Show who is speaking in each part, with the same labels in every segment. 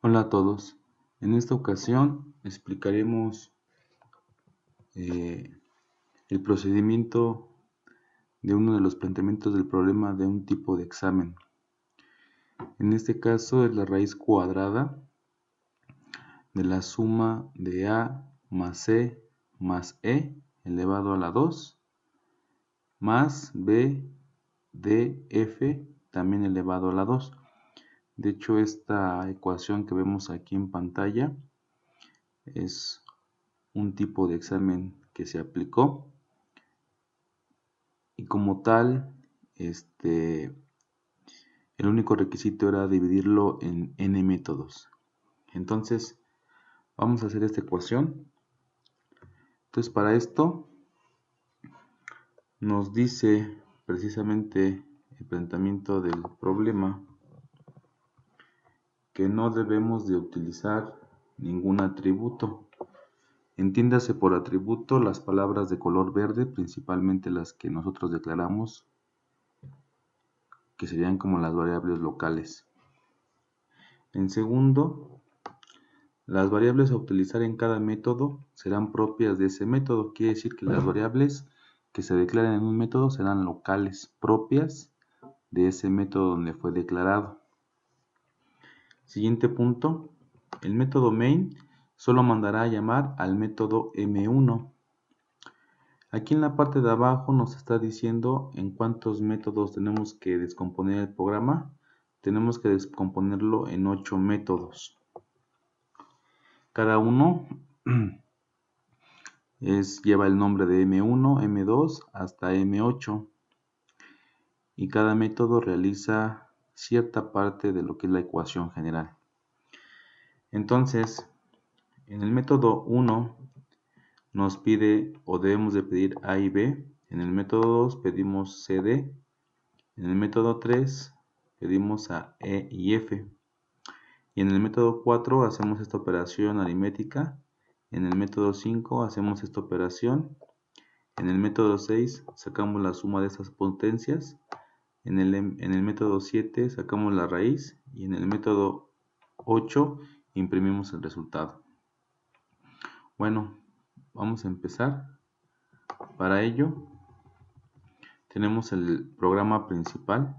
Speaker 1: Hola a todos. En esta ocasión explicaremos eh, el procedimiento de uno de los planteamientos del problema de un tipo de examen. En este caso es la raíz cuadrada de la suma de a más c más e elevado a la 2 más b de f también elevado a la 2. De hecho, esta ecuación que vemos aquí en pantalla es un tipo de examen que se aplicó y como tal, el único requisito era dividirlo en n métodos. Entonces, vamos a hacer esta ecuación. Entonces, para esto nos dice precisamente el planteamiento del problema que no debemos de utilizar ningún atributo. Entiéndase por atributo las palabras de color verde, principalmente las que nosotros declaramos, que serían como las variables locales. En segundo, las variables a utilizar en cada método serán propias de ese método. Quiere decir que las variables que se declaren en un método serán locales, propias de ese método donde fue declarado. Siguiente punto, el método main solo mandará a llamar al método M1. Aquí en la parte de abajo nos está diciendo en cuántos métodos tenemos que descomponer el programa. Tenemos que descomponerlo en 8 métodos. Cada uno lleva el nombre de M1, M2 hasta M8 y cada método realiza cierta parte de lo que es la ecuación general. Entonces, en el método 1 nos pide o debemos de pedir A y B, en el método 2 pedimos CD, en el método 3 pedimos a E y F y en el método 4 hacemos esta operación aritmética, en el método 5 hacemos esta operación. En el método 6 sacamos la suma de estas potencias, en el método 7 sacamos la raíz y en el método 8 imprimimos el resultado. Bueno, vamos a empezar. Para ello tenemos el programa principal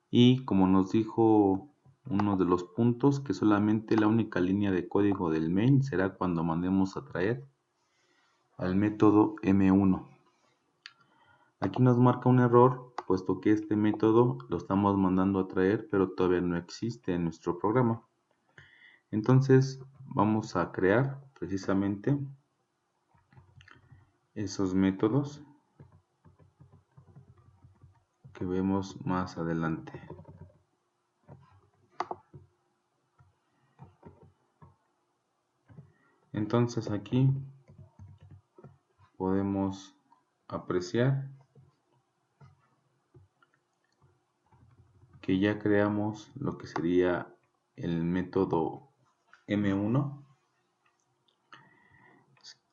Speaker 1: y como nos dijo uno de los puntos, que solamente la única línea de código del main será cuando mandemos a traer al método M1. Aquí nos marca un error, puesto que este método lo estamos mandando a traer, pero todavía no existe en nuestro programa. Entonces vamos a crear precisamente esos métodos que vemos más adelante. Entonces aquí podemos apreciar que ya creamos lo que sería el método M1.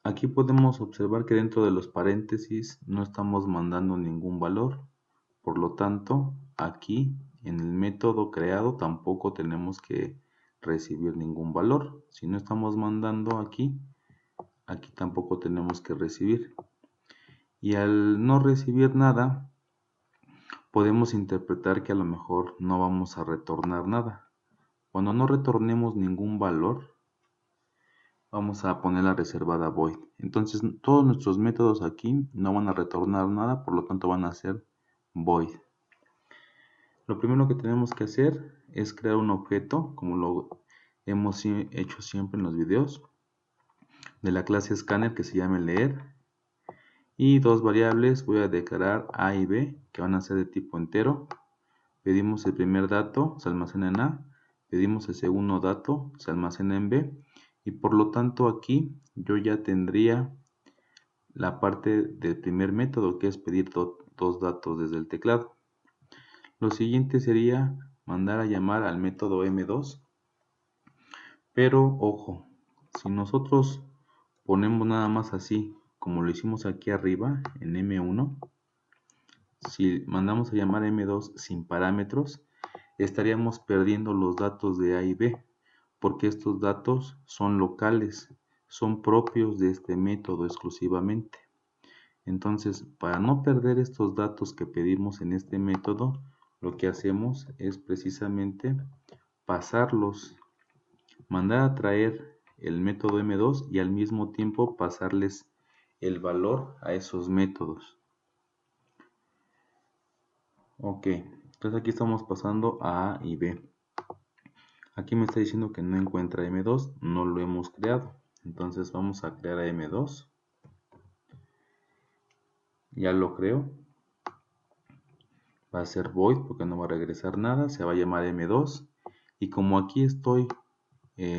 Speaker 1: Aquí podemos observar que dentro de los paréntesis no estamos mandando ningún valor, por lo tanto aquí en el método creado tampoco tenemos que recibir ningún valor. Si no estamos mandando aquí tampoco tenemos que recibir. Y al no recibir nada, podemos interpretar que a lo mejor no vamos a retornar nada. Cuando no retornemos ningún valor, vamos a poner la reservada void. Entonces todos nuestros métodos aquí no van a retornar nada, por lo tanto van a ser void. Lo primero que tenemos que hacer es crear un objeto, como lo hemos hecho siempre en los videos, de la clase scanner que se llame leer. Y dos variables voy a declarar a y b, que van a ser de tipo entero. Pedimos el primer dato, se almacena en a. Pedimos el segundo dato, se almacena en b. Y por lo tanto aquí yo ya tendría la parte del primer método, que es pedir dos datos desde el teclado. Lo siguiente sería mandar a llamar al método M2. Pero ojo, si nosotros ponemos nada más así, como lo hicimos aquí arriba en M1, si mandamos a llamar M2 sin parámetros, estaríamos perdiendo los datos de A y B, porque estos datos son locales, son propios de este método exclusivamente. Entonces, para no perder estos datos que pedimos en este método, lo que hacemos es precisamente pasarlos, mandar a traer el método M2 y al mismo tiempo pasarles el valor a esos métodos. Ok, entonces aquí estamos pasando a A y B. Aquí me está diciendo que no encuentra M2, no lo hemos creado. Entonces vamos a crear a M2. Ya lo creo. Va a ser void porque no va a regresar nada. Se va a llamar M2. Y como aquí estoy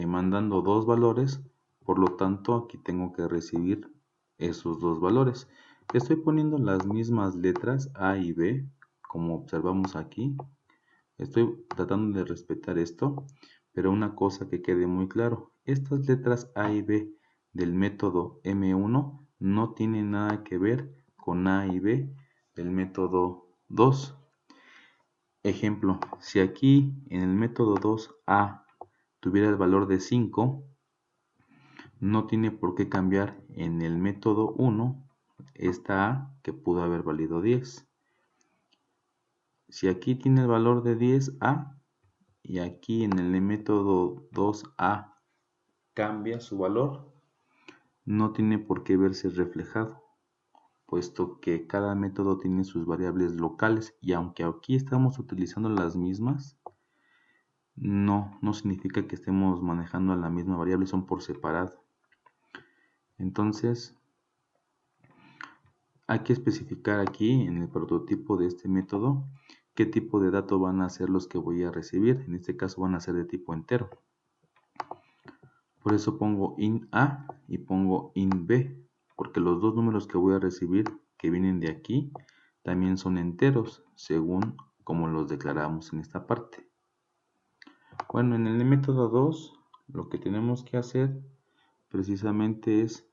Speaker 1: mandando dos valores, por lo tanto aquí tengo que recibir esos dos valores. Estoy poniendo las mismas letras A y B, como observamos aquí. Estoy tratando de respetar esto, pero una cosa que quede muy claro, estas letras A y B del método M1 no tienen nada que ver con A y B del método 2. Ejemplo, si aquí en el método 2A tuviera el valor de 5, no tiene por qué cambiar en el método 1 esta A que pudo haber valido 10. Si aquí tiene el valor de 10A y aquí en el método 2A cambia su valor, no tiene por qué verse reflejado, puesto que cada método tiene sus variables locales y aunque aquí estamos utilizando las mismas, no significa que estemos manejando la misma variable, son por separado. Entonces, hay que especificar aquí en el prototipo de este método qué tipo de datos van a ser los que voy a recibir. En este caso van a ser de tipo entero. Por eso pongo int A y pongo int B, porque los dos números que voy a recibir que vienen de aquí también son enteros, según como los declaramos en esta parte. Bueno, en el método 2 lo que tenemos que hacer precisamente es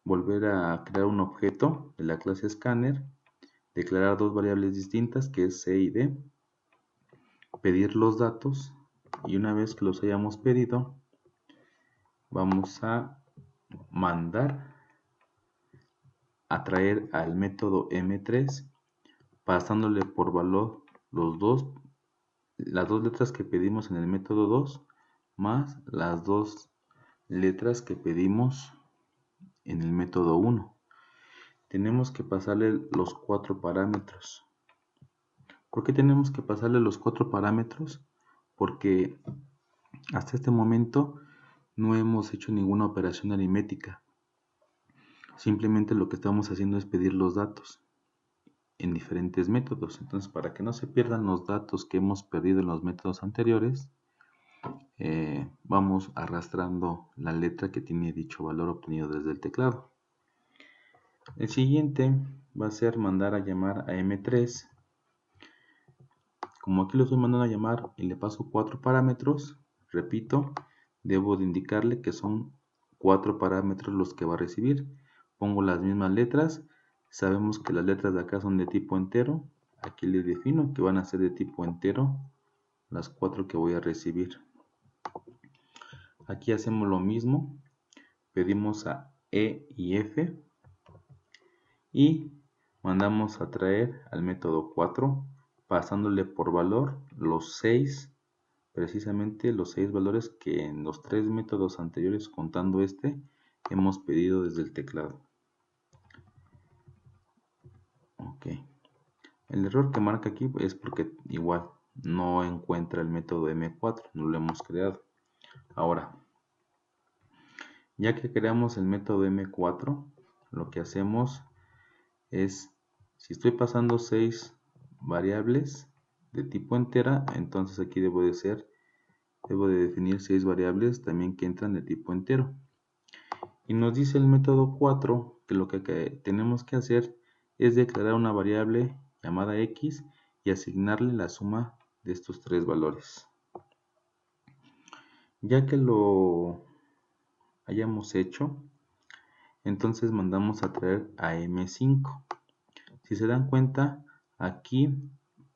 Speaker 1: volver a crear un objeto de la clase scanner, declarar dos variables distintas que es C y D, pedir los datos y una vez que los hayamos pedido, vamos a mandar a traer al método M3 pasándole por valor las dos letras que pedimos en el método 2 más las dos letras que pedimos en el método 1. Tenemos que pasarle los 4 parámetros. ¿Por qué tenemos que pasarle los 4 parámetros? Porque hasta este momento no hemos hecho ninguna operación aritmética. Simplemente lo que estamos haciendo es pedir los datos en diferentes métodos. Entonces, para que no se pierdan los datos que hemos perdido en los métodos anteriores, vamos arrastrando la letra que tiene dicho valor obtenido desde el teclado. El siguiente va a ser mandar a llamar a M3. Como aquí lo estoy mandando a llamar y le paso 4 parámetros, repito, debo de indicarle que son 4 parámetros los que va a recibir. Pongo las mismas letras. Sabemos que las letras de acá son de tipo entero. Aquí le defino que van a ser de tipo entero las 4 que voy a recibir. Aquí hacemos lo mismo. Pedimos a E y F y mandamos a traer al método 4 pasándole por valor los 6, precisamente los 6 valores que en los 3 métodos anteriores contando este hemos pedido desde el teclado. Ok, el error que marca aquí es porque igual no encuentra el método M4, no lo hemos creado. Ahora, ya que creamos el método M4, lo que hacemos es, si estoy pasando 6 variables de tipo entera, entonces aquí debo de definir 6 variables también que entran de tipo entero. Y nos dice el método 4 que lo que tenemos que hacer es declarar una variable llamada x y asignarle la suma de estos 3 valores. Ya que lo hayamos hecho, entonces mandamos a traer a M5. Si se dan cuenta, aquí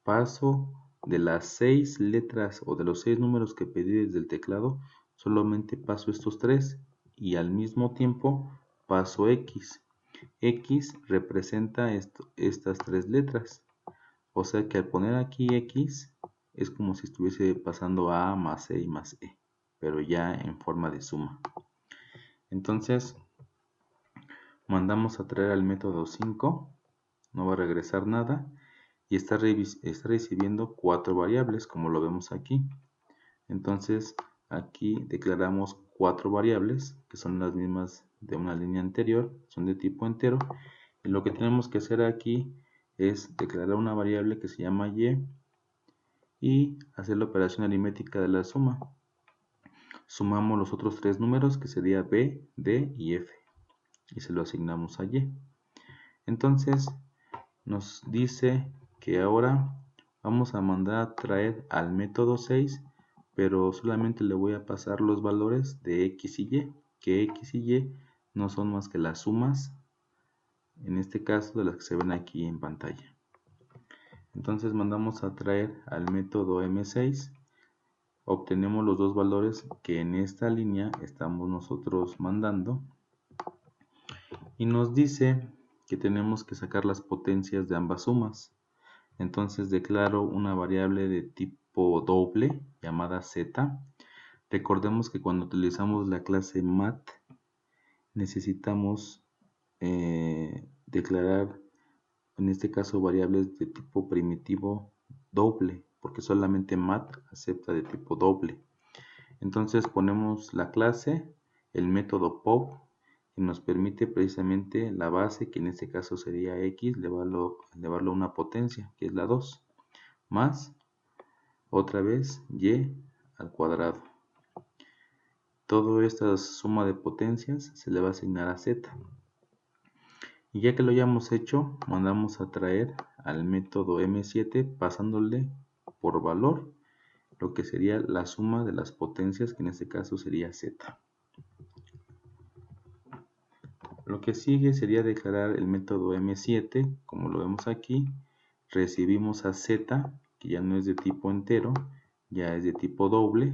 Speaker 1: paso de las 6 letras o de los 6 números que pedí desde el teclado, solamente paso estos tres y al mismo tiempo paso X. X representa estas tres letras. O sea que al poner aquí X es como si estuviese pasando A más E y más E, pero ya en forma de suma. Entonces mandamos a traer al método 5, no va a regresar nada y está recibiendo 4 variables como lo vemos aquí. Entonces aquí declaramos 4 variables que son las mismas de una línea anterior, son de tipo entero, y lo que tenemos que hacer aquí es declarar una variable que se llama y hacer la operación aritmética de la suma. Sumamos los otros tres números que sería b, d y f y se lo asignamos a y. Entonces nos dice que ahora vamos a mandar a traer al método 6, pero solamente le voy a pasar los valores de x y y, que x y y no son más que las sumas, en este caso de las que se ven aquí en pantalla. Entonces mandamos a traer al método m6, obtenemos los dos valores que en esta línea estamos nosotros mandando y nos dice que tenemos que sacar las potencias de ambas sumas. Entonces declaro una variable de tipo doble llamada z. Recordemos que cuando utilizamos la clase math necesitamos declarar en este caso variables de tipo primitivo doble, porque solamente math acepta de tipo doble. Entonces ponemos la clase, el método pop, que nos permite precisamente la base, que en este caso sería x, elevarlo a una potencia, que es la 2, más otra vez y al cuadrado. Toda esta suma de potencias se le va a asignar a z. Y ya que lo hayamos hecho, mandamos a traer al método m7 pasándole por valor lo que sería la suma de las potencias, que en este caso sería z. Lo que sigue sería declarar el método m7, como lo vemos aquí. Recibimos a z, que ya no es de tipo entero, ya es de tipo doble.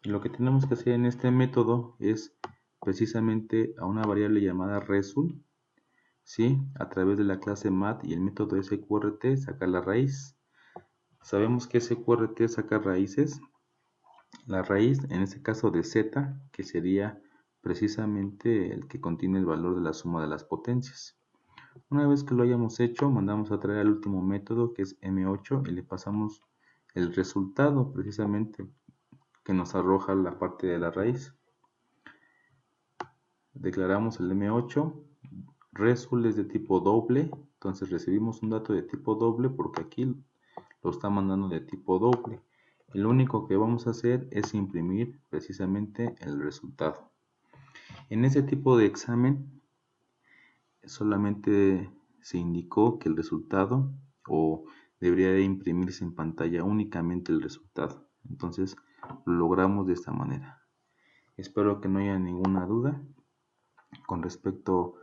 Speaker 1: Y lo que tenemos que hacer en este método es precisamente a una variable llamada result, ¿sí? A través de la clase math y el método sqrt sacar la raíz. Sabemos que sqrt saca raíces. La raíz, en este caso de z, que sería precisamente el que contiene el valor de la suma de las potencias. Una vez que lo hayamos hecho, mandamos a traer al último método, que es m8, y le pasamos el resultado precisamente que nos arroja la parte de la raíz. Declaramos el m8, result es de tipo doble, entonces recibimos un dato de tipo doble porque aquí lo está mandando de tipo doble. Y lo único que vamos a hacer es imprimir precisamente el resultado. En ese tipo de examen solamente se indicó que el resultado, o debería de imprimirse en pantalla únicamente el resultado. Entonces lo logramos de esta manera. Espero que no haya ninguna duda con respecto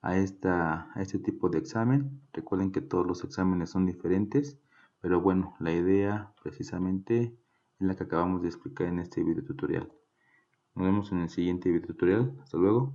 Speaker 1: a este tipo de examen. Recuerden que todos los exámenes son diferentes, pero bueno, la idea precisamente es la que acabamos de explicar en este video tutorial. Nos vemos en el siguiente video tutorial. Hasta luego.